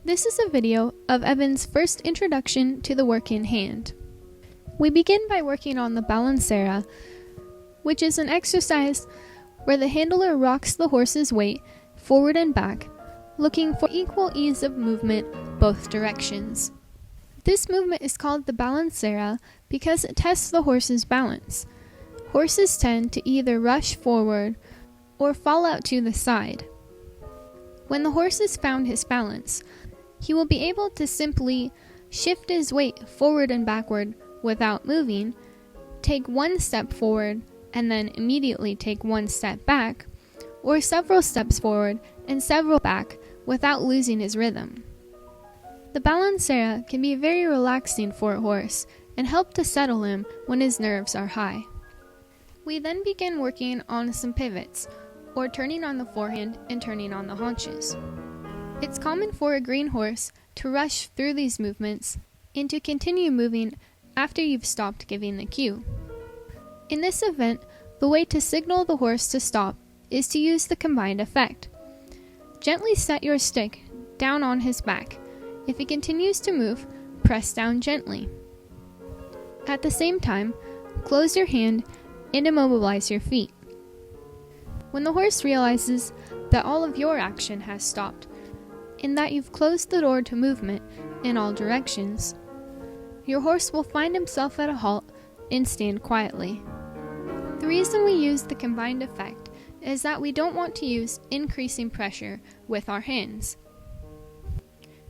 This is a video of Evan's first introduction to the work-in-hand. We begin by working on the balancea, which is an exercise where the handler rocks the horse's weight forward and back, looking for equal ease of movement both directions. This movement is called the balancea because it tests the horse's balance. Horses tend to either rush forward or fall out to the side. When the horse has found his balance, he will be able to simply shift his weight forward and backward without moving, take one step forward and then immediately take one step back, or several steps forward and several back without losing his rhythm. The balancea can be very relaxing for a horse and help to settle him when his nerves are high. We then begin working on some pivots, or turning on the forehand and turning on the haunches. It's common for a green horse to rush through these movements and to continue moving after you've stopped giving the cue. In this event, the way to signal the horse to stop is to use the combined effect. Gently set your stick down on his back. If he continues to move, press down gently. At the same time, close your hand and immobilize your feet. When the horse realizes that all of your action has stopped, and that you've closed the door to movement in all directions, your horse will find himself at a halt and stand quietly. The reason we use the combined effect is that we don't want to use increasing pressure with our hands.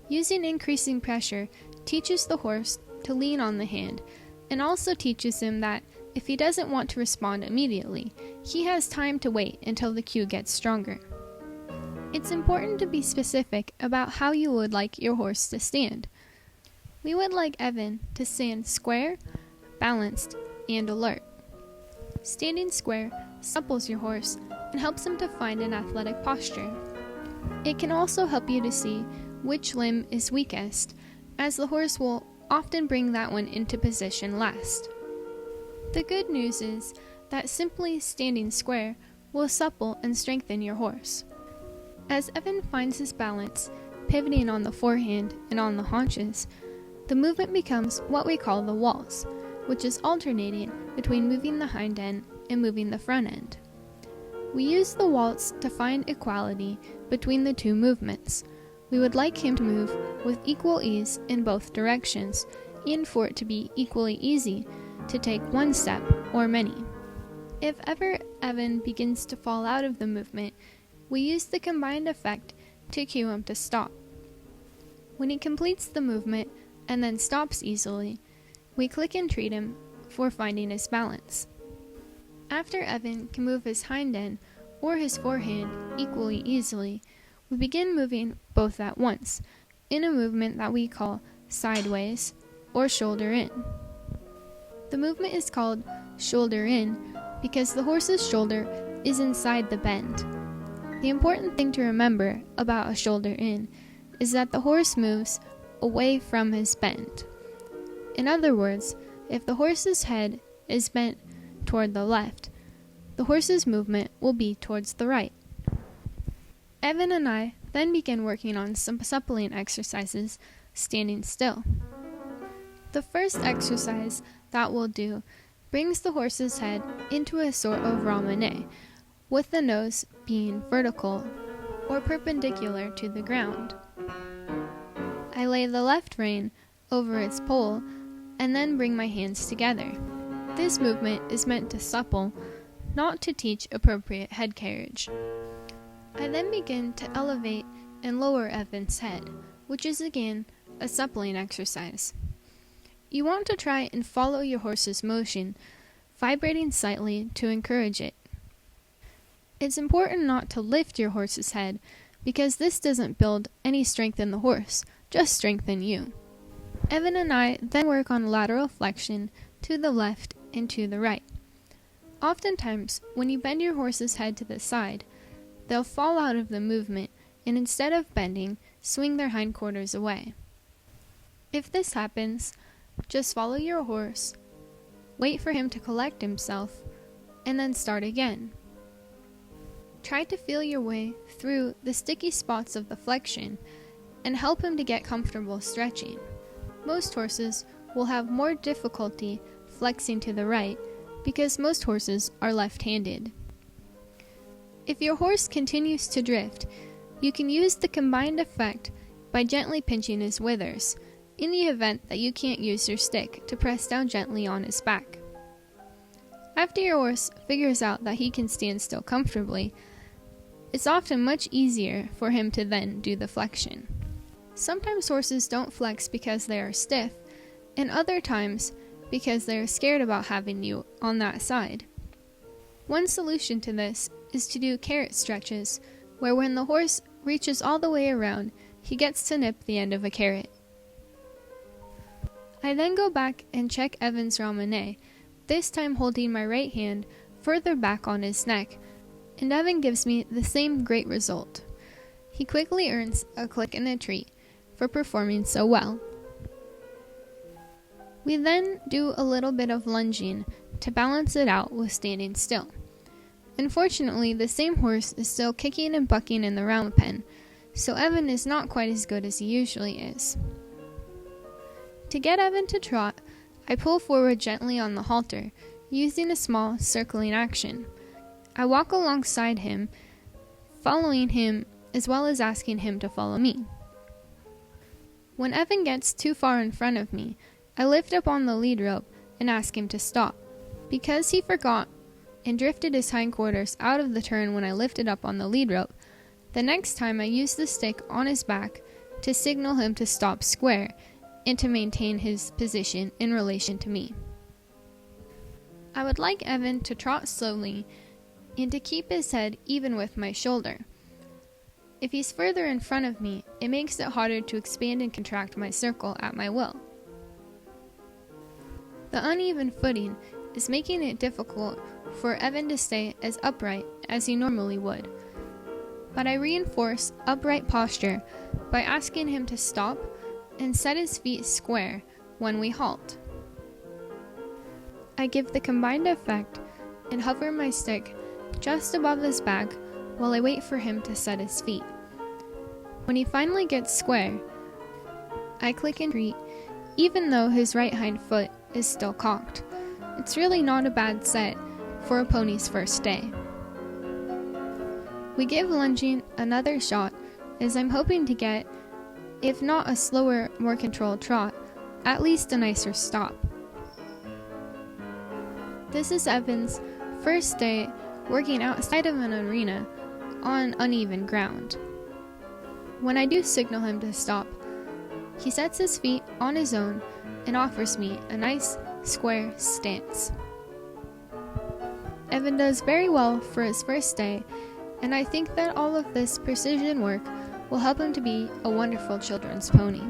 Using increasing pressure teaches the horse to lean on the hand, and also teaches him that if he doesn't want to respond immediately, he has time to wait until the cue gets stronger. It's important to be specific about how you would like your horse to stand. We would like Evan to stand square, balanced, and alert. Standing square supples your horse and helps him to find an athletic posture. It can also help you to see which limb is weakest, as the horse will often bring that one into position last. The good news is that simply standing square will supple and strengthen your horse. As Evan finds his balance, pivoting on the forehand and on the haunches, the movement becomes what we call the waltz, which is alternating between moving the hind end and moving the front end. We use the waltz to find equality between the two movements. We would like him to move with equal ease in both directions, and for it to be equally easy to take one step or many. If ever Evan begins to fall out of the movement, we use the combined effect to cue him to stop. When he completes the movement and then stops easily, we click and treat him for finding his balance. After Evan can move his hind end or his forehand equally easily, we begin moving both at once in a movement that we call sideways or shoulder+in. The movement is called shoulder+in because the horse's shoulder is inside the bend. The important thing to remember about a shoulder+in is that the horse moves away from his bend. In other words, if the horse's head is bent toward the left, the horse's movement will be towards the right. Evan and I then begin working on some suppling exercises standing still. The first exercise that we'll do brings the horse's head into a sort of ramene, with the nose being vertical or perpendicular to the ground. I lay the left rein over its pole and then bring my hands together. This movement is meant to supple, not to teach appropriate head carriage. I then begin to elevate and lower Evan's head, which is again a suppling exercise. You want to try and follow your horse's motion, vibrating slightly to encourage it. It's important not to lift your horse's head because this doesn't build any strength in the horse, just strengthen you. Evan and I then work on lateral+flexion to the left and to the right. Oftentimes, when you bend your horse's head to the side, they'll fall out of the movement and instead of bending, swing their hindquarters away. If this happens, just follow your horse, wait for him to collect himself, and then start again. Try to feel your way through the sticky spots of the flexion and help him to get comfortable stretching. Most horses will have more difficulty flexing to the right because most horses are left-handed. If your horse continues to drift, you can use the combined effect by gently pinching his withers, in the event that you can't use your stick to press down gently on his back. After your horse figures out that he can stand still comfortably, it's often much easier for him to then do the flexion. Sometimes horses don't flex because they are stiff, and other times because they are scared about having you on that side. One solution to this is to do carrot stretches, where when the horse reaches all the way around, he gets to nip the end of a carrot. I then go back and check Evan's ramené, this time holding my right hand further back on his neck, and Evan gives me the same great result. He quickly earns a click and a treat for performing so well. We then do a little bit of lunging to balance it out with standing still. Unfortunately, the same horse is still kicking and bucking in the round pen, so Evan is not quite as good as he usually is. To get Evan to trot, I pull forward gently on the halter, using a small circling action. I walk alongside him, following him as well as asking him to follow me. When Evan gets too far in front of me, I lift up on the lead rope and ask him to stop. Because he forgot and drifted his hindquarters out of the turn when I lifted up on the lead rope, the next time I use the stick on his back to signal him to stop square and to maintain his position in relation to me. I would like Evan to trot slowly and to keep his head even with my shoulder. If he's further in front of me, it makes it harder to expand and contract my circle at my will. The uneven footing is making it difficult for Evan to stay as upright as he normally would, but I reinforce upright posture by asking him to stop and set his feet square when we halt. I give the combined effect and hover my stick just above his back while I wait for him to set his feet. When he finally gets square, I click and treat, even though his right hind foot is still cocked. It's really not a bad set for a pony's first day. We give lunging another shot, as I'm hoping to get, if not a slower, more controlled trot, at least a nicer stop. This is Evan's first day working outside of an arena on uneven ground. When I do signal him to stop, he sets his feet on his own and offers me a nice square stance. Evan does very well for his first day, and I think that all of this precision work will help him to be a wonderful children's pony.